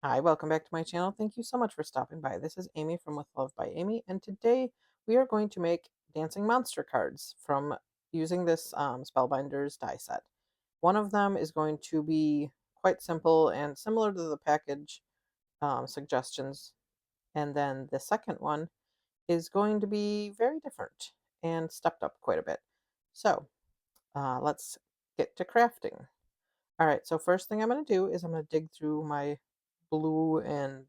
Hi, welcome back to my channel. Thank you so much for stopping by. This is Amy from With Love by Amy, and today we are going to make dancing monster cards from using this Spellbinders die set. One of them is going to be quite simple and similar to the package suggestions, and then the second one is going to be very different and stepped up quite a bit. So let's get to crafting. All right, so first thing I'm going to do is I'm going to dig through my blue and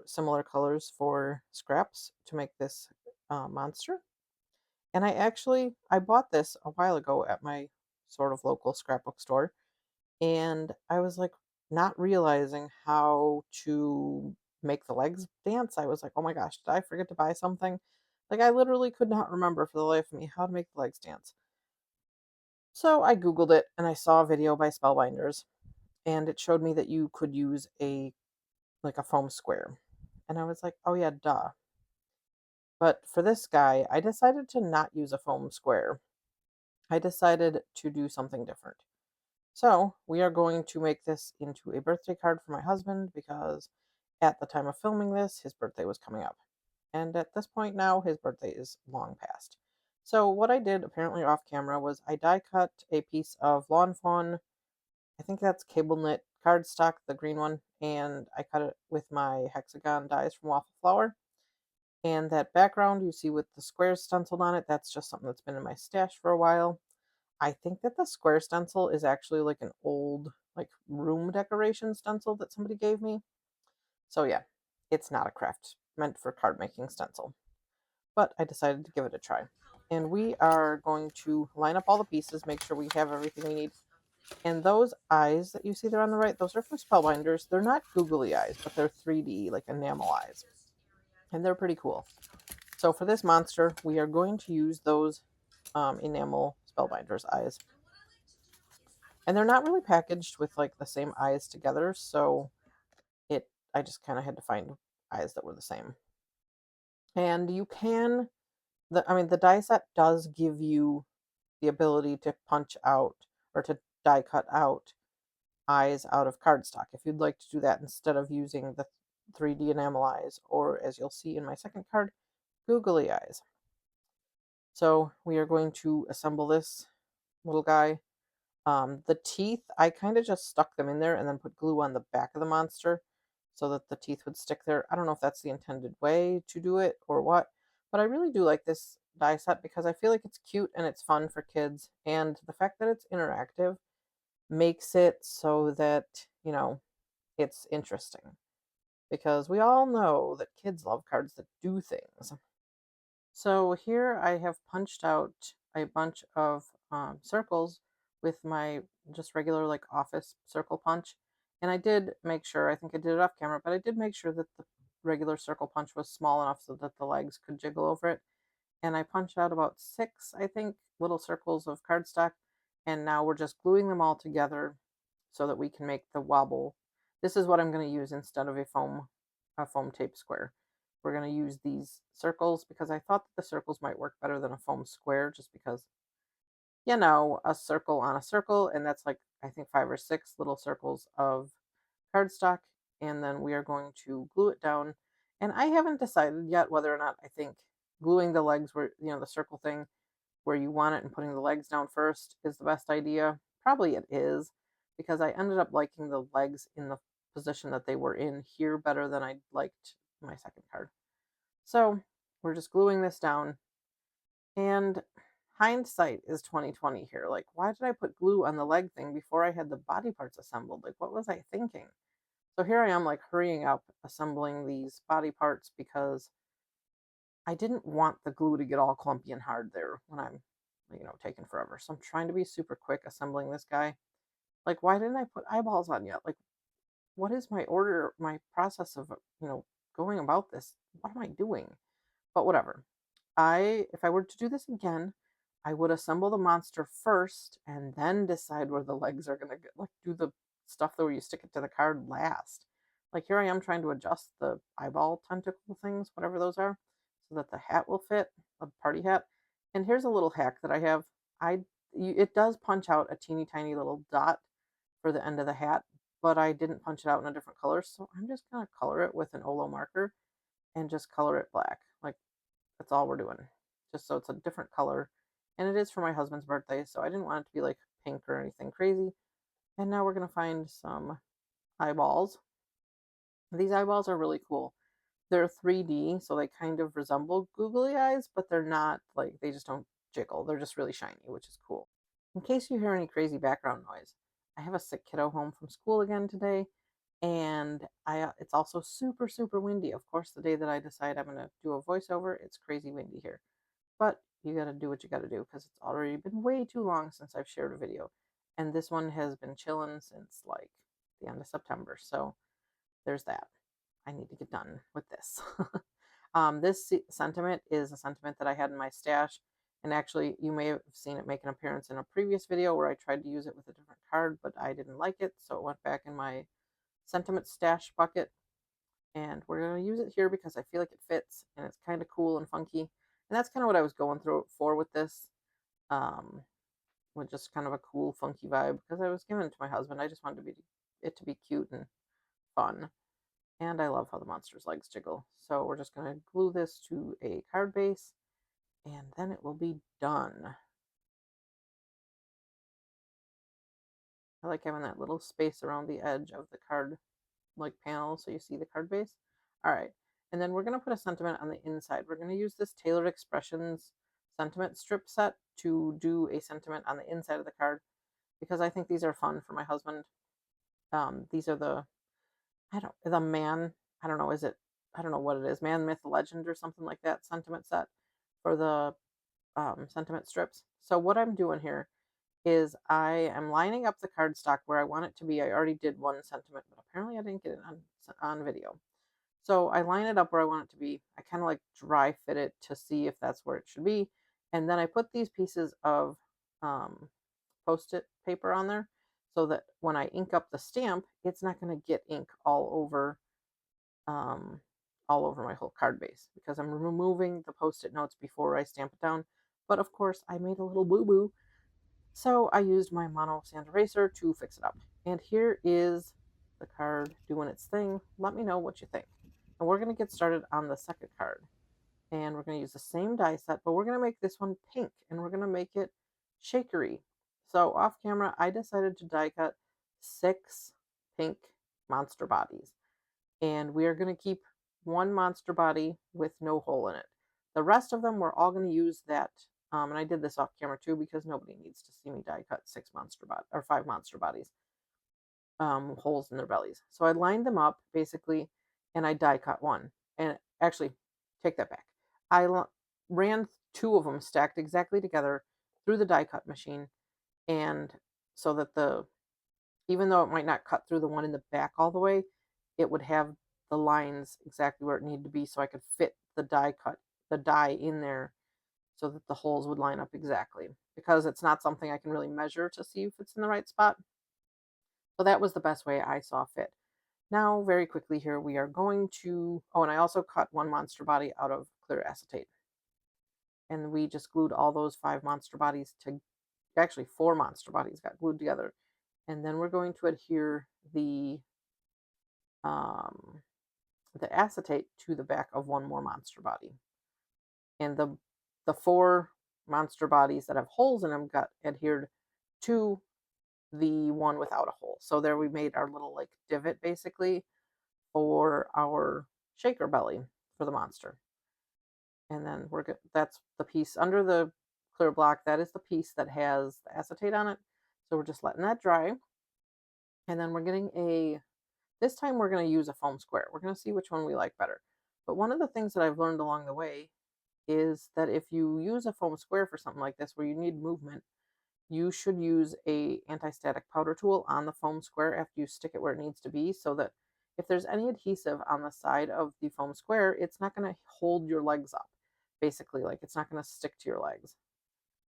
similar colors for scraps to make this monster. And I bought this a while ago at my sort of local scrapbook store, and I was like not realizing how to make the legs dance. I was like, oh my gosh, did I forget to buy something? Like I literally could not remember for the life of me how to make the legs dance. So I googled it and I saw a video by Spellbinders, and it showed me that you could use a foam square. And I was like, oh yeah, duh. But for this guy, I decided to not use a foam square. I decided to do something different. So we are going to make this into a birthday card for my husband because at the time of filming this, his birthday was coming up. And at this point now, his birthday is long past. So what I did apparently off camera was I die cut a piece of Lawn Fawn. I think that's cable knit cardstock, the green one, and I cut it with my hexagon dies from Waffle Flower. And that background you see with the squares stenciled on it, that's just something that's been in my stash for a while. I think that the square stencil is actually like an old like room decoration stencil that somebody gave me. So yeah, it's not a craft meant for card making stencil. But I decided to give it a try. And we are going to line up all the pieces, make sure we have everything we need. And those eyes that you see there on the right, those are for Spellbinders. They're not googly eyes, but they're 3D, like enamel eyes. And they're pretty cool. So for this monster, we are going to use those enamel Spellbinders eyes. And they're not really packaged with like the same eyes together, so I just kind of had to find eyes that were the same. And you can the die set does give you the ability to punch out or to die cut out eyes out of cardstock if you'd like to do that instead of using the 3D enamel eyes, or as you'll see in my second card, googly eyes. So we are going to assemble this little guy. The teeth, I kind of just stuck them in there and then put glue on the back of the monster so that the teeth would stick there. I don't know if that's the intended way to do it or what, but I really do like this die set because I feel like it's cute and it's fun for kids. And the fact that it's interactive makes it so that, it's interesting because we all know that kids love cards that do things. So here I have punched out a bunch of circles with my just regular like office circle punch. And I did make sure, I think I did it off camera, but I did make sure that the regular circle punch was small enough so that the legs could jiggle over it. And I punched out about six, I think, little circles of cardstock. And now we're just gluing them all together so that we can make the wobble. This is what I'm going to use instead of a foam tape square. We're going to use these circles because I thought that the circles might work better than a foam square just because, a circle on a circle, and that's like, I think, five or six little circles of cardstock. And then we are going to glue it down. And I haven't decided yet whether or not I think gluing the legs where, the circle thing where you want it and putting the legs down first is the best idea. Probably it is because I ended up liking the legs in the position that they were in here better than I liked my second card. So we're just gluing this down, and hindsight is 2020 here. Like, why did I put glue on the leg thing before I had the body parts assembled? Like, what was I thinking? So here I am, like, hurrying up, assembling these body parts because I didn't want the glue to get all clumpy and hard there when I'm, taking forever. So I'm trying to be super quick assembling this guy. Like, why didn't I put eyeballs on yet? Like, what is my process of, going about this? What am I doing? But whatever. If I were to do this again, I would assemble the monster first and then decide where the legs are gonna get, like do the stuff where you stick it to the card last. Like here I am trying to adjust the eyeball tentacle things, whatever those are, so that the hat will fit, a party hat. And here's a little hack that I have. It does punch out a teeny tiny little dot for the end of the hat, but I didn't punch it out in a different color, so I'm just gonna color it with an Olo marker and just color it black. Like, that's all we're doing. Just so it's a different color. And it is for my husband's birthday, so I didn't want it to be like pink or anything crazy. And now we're gonna find some eyeballs. These eyeballs are really cool. They're 3D, so they kind of resemble googly eyes, but they're not like they just don't jiggle. They're just really shiny, which is cool. In case you hear any crazy background noise, I have a sick kiddo home from school again today, and it's also super super windy. Of course, the day that I decide I'm going to do a voiceover, it's crazy windy here. But you got to do what you got to do because it's already been way too long since I've shared a video. And this one has been chilling since like the end of September. So there's that. I need to get done with this. This sentiment is a sentiment that I had in my stash. And actually, you may have seen it make an appearance in a previous video where I tried to use it with a different card, but I didn't like it. So it went back in my sentiment stash bucket. And we're going to use it here because I feel like it fits and it's kind of cool and funky. And that's kind of what I was going through for with this. With just kind of a cool, funky vibe because I was giving it to my husband. I just wanted it to be cute and fun. And I love how the monster's legs jiggle. So we're just going to glue this to a card base and then it will be done. I like having that little space around the edge of the card like panel so you see the card base. All right. And then we're going to put a sentiment on the inside. We're going to use this Tailored Expressions sentiment strip set to do a sentiment on the inside of the card because I think these are fun for my husband. These are the man, I don't know, I don't know what it is, man, myth, legend, or something like that sentiment set for the sentiment strips. So what I'm doing here is I am lining up the cardstock where I want it to be. I already did one sentiment, but apparently I didn't get it on video. So I line it up where I want it to be. I kind of like dry fit it to see if that's where it should be. And then I put these pieces of post-it paper on there so that when I ink up the stamp, it's not going to get ink um, all over my whole card base because I'm removing the post-it notes before I stamp it down. But of course, I made a little boo-boo, so I used my mono sand eraser to fix it up. And here is the card doing its thing. Let me know what you think. And we're going to get started on the second card. And we're going to use the same die set, but we're going to make this one pink and we're going to make it shakery. So off camera, I decided to die cut 6 pink monster bodies. And we are going to keep one monster body with no hole in it. The rest of them, we're all going to use that. And I did this off camera too because nobody needs to see me die cut 6 monster bodies or 5 monster bodies, holes in their bellies. So I lined them up basically, and I die cut one. And actually, take that back. I ran 2 of them stacked exactly together through the die cut machine, and so that even though it might not cut through the one in the back all the way, it would have the lines exactly where it needed to be so I could fit the die in there so that the holes would line up exactly. Because it's not something I can really measure to see if it's in the right spot. So that was the best way I saw fit. Now, very quickly here, we are going to, and I also cut 1 monster body out of clear acetate. And we just glued all those 5 monster bodies to, actually 4 monster bodies got glued together. And then we're going to adhere the acetate to the back of 1 more monster body. And the 4 monster bodies that have holes in them got adhered to the one without a hole. So there we made our little like divot basically for our shaker belly for the monster. And then that's the piece under the clear block. That is the piece that has the acetate on it. So we're just letting that dry. And then we're getting this time we're going to use a foam square. We're going to see which one we like better. But one of the things that I've learned along the way is that if you use a foam square for something like this where you need movement, you should use a anti-static powder tool on the foam square after you stick it where it needs to be so that if there's any adhesive on the side of the foam square, it's not going to hold your legs up. Basically, like it's not going to stick to your legs.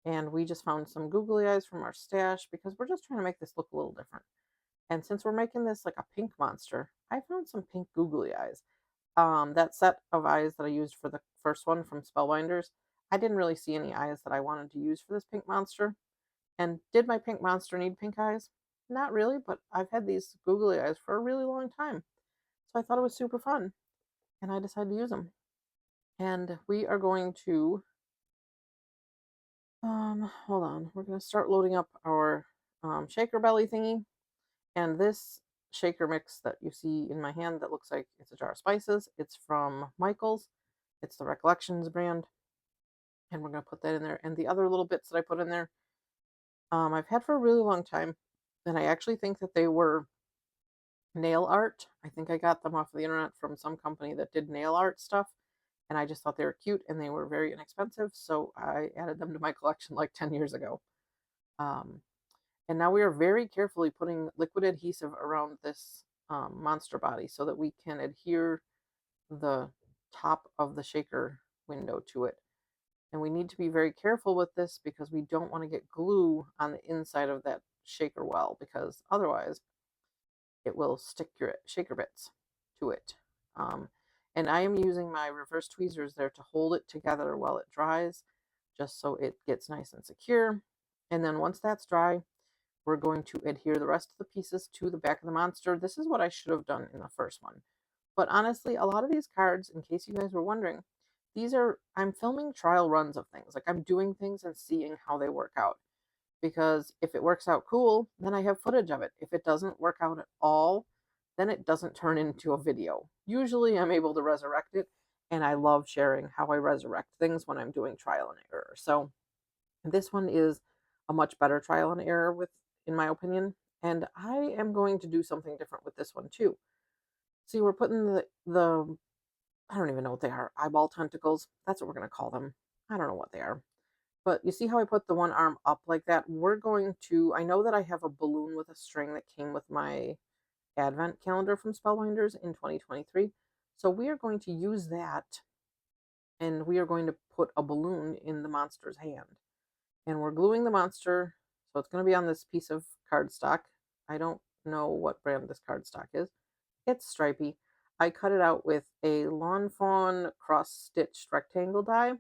And we just found some googly eyes from our stash because we're just trying to make this look a little different. And since we're making this like a pink monster, I found some pink googly eyes. That set of eyes that I used for the first one from Spellbinders, I didn't really see any eyes that I wanted to use for this pink monster. And did my pink monster need pink eyes? not really, but I've had these googly eyes for a really long time. So I thought it was super fun and I decided to use them. And we are going to, hold on, we're going to start loading up our shaker belly thingy. And this shaker mix that you see in my hand that looks like it's a jar of spices, it's from Michael's. It's the Recollections brand. And we're going to put that in there. And the other little bits that I put in there, I've had for a really long time. And I actually think that they were nail art. I think I got them off of the internet from some company that did nail art stuff. And I just thought they were cute and they were very inexpensive. So I added them to my collection like 10 years ago. Um, and now we are very carefully putting liquid adhesive around this monster body so that we can adhere the top of the shaker window to it. And we need to be very careful with this because we don't want to get glue on the inside of that shaker well, because otherwise it will stick your shaker bits to it. Um, and I am using my reverse tweezers there to hold it together while it dries, just so it gets nice and secure. And then once that's dry, we're going to adhere the rest of the pieces to the back of the monster. This is what I should have done in the first one. But honestly, a lot of these cards, in case you guys were wondering, I'm filming trial runs of things. Like I'm doing things and seeing how they work out. Because if it works out cool, then I have footage of it. If it doesn't work out at all, then it doesn't turn into a video. Usually I'm able to resurrect it, and I love sharing how I resurrect things when I'm doing trial and error. So this one is a much better trial and error in my opinion. And I am going to do something different with this one too. See, we're putting the I don't even know what they are, eyeball tentacles. That's what we're going to call them. I don't know what they are. But you see how I put the one arm up like that? We're going to, I know that I have a balloon with a string that came with my advent calendar from Spellbinders in 2023. So we are going to use that and we are going to put a balloon in the monster's hand. And we're gluing the monster. So it's going to be on this piece of cardstock. I don't know what brand this cardstock is. It's stripy. I cut it out with a Lawn Fawn cross-stitched rectangle die,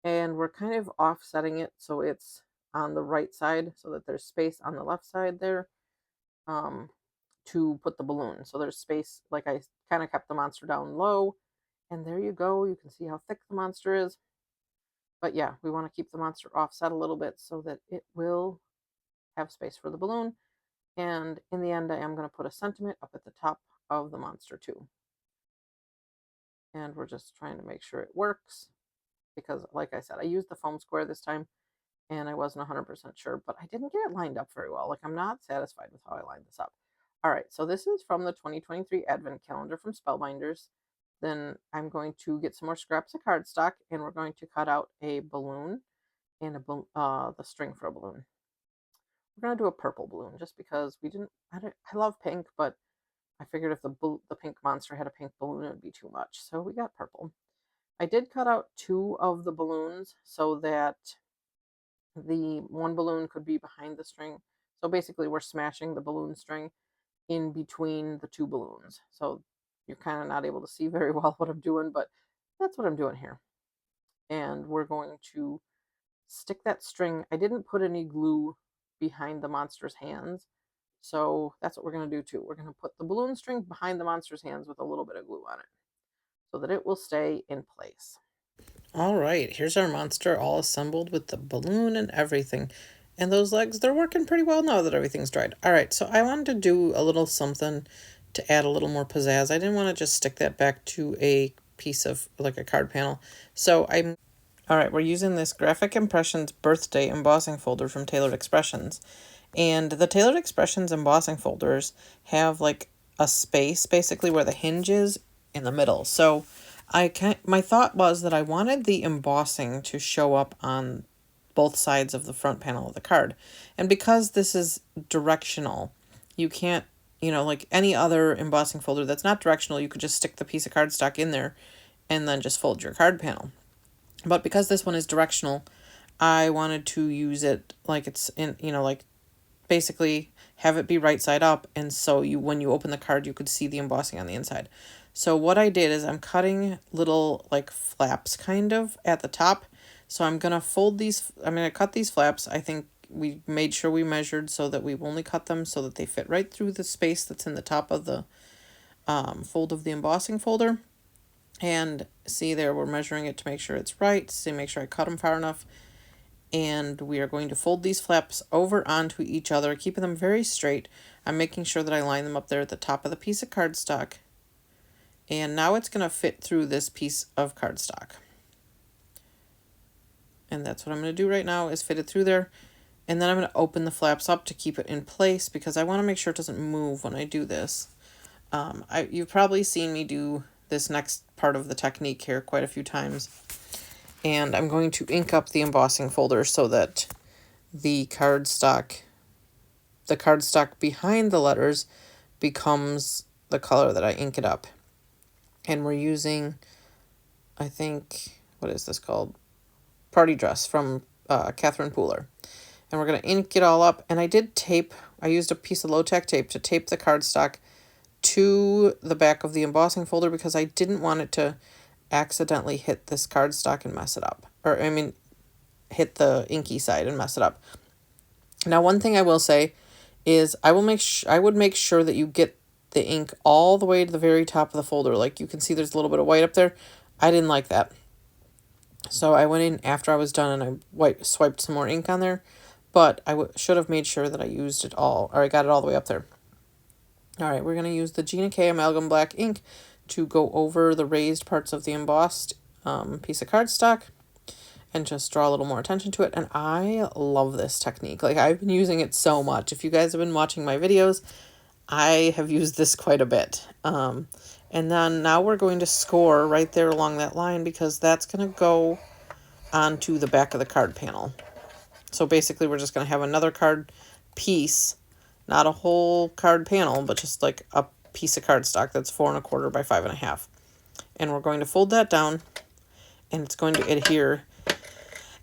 and we're kind of offsetting it so it's on the right side so that there's space on the left side there to put the balloon. So there's space, like I kind of kept the monster down low, and there you go. You can see how thick the monster is. But yeah, we want to keep the monster offset a little bit so that it will have space for the balloon. And in the end, I am going to put a sentiment up at the top of the monster too. And we're just trying to make sure it works because, like I said, I used the foam square this time and I wasn't 100% sure, but I didn't get it lined up very well. Like, I'm not satisfied with how I lined this up. All right, so this is from the 2023 Advent Calendar from Spellbinders. Then I'm going to get some more scraps of cardstock and we're going to cut out a balloon and the string for a balloon. We're going to do a purple balloon just because I love pink, but I figured if the pink monster had a pink balloon, it would be too much. So we got purple. I did cut out 2 of the balloons so that the one balloon could be behind the string. So basically we're smashing the balloon string in between the 2 balloons. So you're kind of not able to see very well what I'm doing, but that's what I'm doing here. And we're going to stick that string. I didn't put any glue behind the monster's hands. So that's what we're going to do too. We're going to put the balloon string behind the monster's hands with a little bit of glue on it so that it will stay in place. All right, here's our monster all assembled with the balloon and everything. And those legs, they're working pretty well now that everything's dried. All right, so I wanted to do a little something to add a little more pizzazz. I didn't want to just stick that back to a piece of, like, a card panel. So all right, we're using this Graphic Impressions Birthday embossing folder from Tailored Expressions. And the Tailored Expressions embossing folders have like a space basically where the hinge is in the middle. So my thought was that I wanted the embossing to show up on both sides of the front panel of the card. And because this is directional, you can't, like any other embossing folder that's not directional, you could just stick the piece of cardstock in there and then just fold your card panel. But because this one is directional, I wanted to use it like it's in, like basically have it be right side up, and so when you open the card you could see the embossing on the inside. So what I did is I'm cutting little like flaps kind of at the top. So I'm going to cut these flaps, I think we made sure we measured so that we've only cut them so that they fit right through the space that's in the top of the fold of the embossing folder. And see there, we're measuring it to make sure it's right, see, make sure I cut them far enough. And we are going to fold these flaps over onto each other, keeping them very straight. I'm making sure that I line them up there at the top of the piece of cardstock. And now it's going to fit through this piece of cardstock. And that's what I'm going to do right now, is fit it through there. And then I'm going to open the flaps up to keep it in place because I want to make sure it doesn't move when I do this. You've probably seen me do this next part of the technique here quite a few times. And I'm going to ink up the embossing folder so that the cardstock behind the letters becomes the color that I ink it up. And we're using, I think, what is this called? Party Dress from Catherine Pooler. And we're going to ink it all up. And I used a piece of low-tack tape to tape the cardstock to the back of the embossing folder because I didn't want it to accidentally hit this cardstock and mess it up. Or, I mean, hit the inky side and mess it up. Now, one thing I will say is I would make sure that you get the ink all the way to the very top of the folder. Like you can see there's a little bit of white up there. I didn't like that. So I went in after I was done and I swiped some more ink on there. But I should have made sure that I used it all, or I got it all the way up there. All right, we're going to use the Gina K Amalgam Black ink to go over the raised parts of the embossed piece of cardstock and just draw a little more attention to it. And I love this technique. Like, I've been using it so much. If you guys have been watching my videos, I have used this quite a bit. And then now we're going to score right there along that line because that's going to go onto the back of the card panel. So basically we're just going to have another card piece, not a whole card panel, but just like a piece of cardstock that's 4 1/4 by 5 1/2. And we're going to fold that down and it's going to adhere.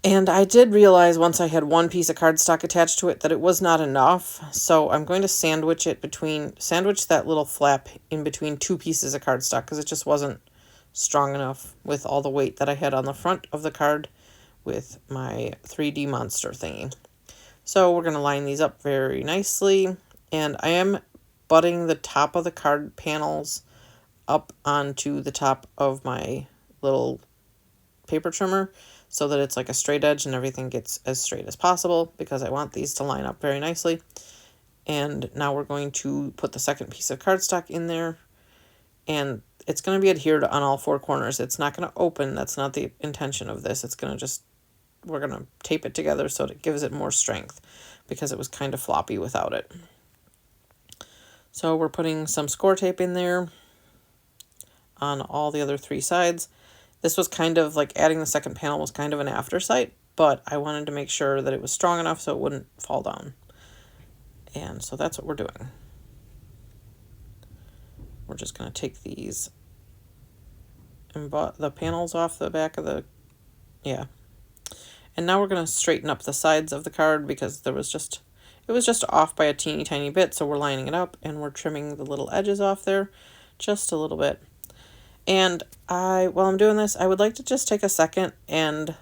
And I did realize once I had one piece of cardstock attached to it that it was not enough. So I'm going to sandwich that little flap in between two pieces of cardstock because it just wasn't strong enough with all the weight that I had on the front of the card with my 3D monster thingy. So we're going to line these up very nicely. And I am butting the top of the card panels up onto the top of my little paper trimmer so that it's like a straight edge and everything gets as straight as possible because I want these to line up very nicely. And now we're going to put the second piece of cardstock in there and it's going to be adhered on all 4 corners. It's not going to open. That's not the intention of this. It's going to we're going to tape it together so that it gives it more strength because it was kind of floppy without it. So we're putting some score tape in there on all the other 3 sides. This was kind of like adding the second panel was kind of an aftersight, but I wanted to make sure that it was strong enough so it wouldn't fall down. And so that's what we're doing. We're just going to take these the panels off the back of the, And now we're going to straighten up the sides of the card because it was just off by a teeny tiny bit. So we're lining it up and we're trimming the little edges off there just a little bit. And while I'm doing this, I would like to just take a second and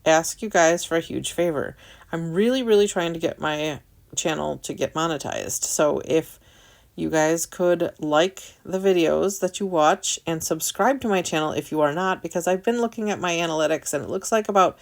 ask you guys for a huge favor. I'm really, really trying to get my channel to get monetized. So if you guys could like the videos that you watch and subscribe to my channel if you are not, because I've been looking at my analytics and it looks like about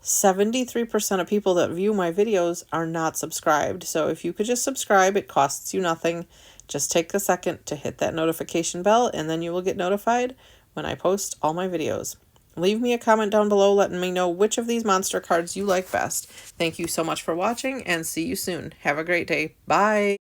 73% of people that view my videos are not subscribed. So if you could just subscribe, it costs you nothing. Just take a second to hit that notification bell and then you will get notified when I post all my videos. Leave me a comment down below letting me know which of these monster cards you like best. Thank you so much for watching and see you soon. Have a great day. Bye.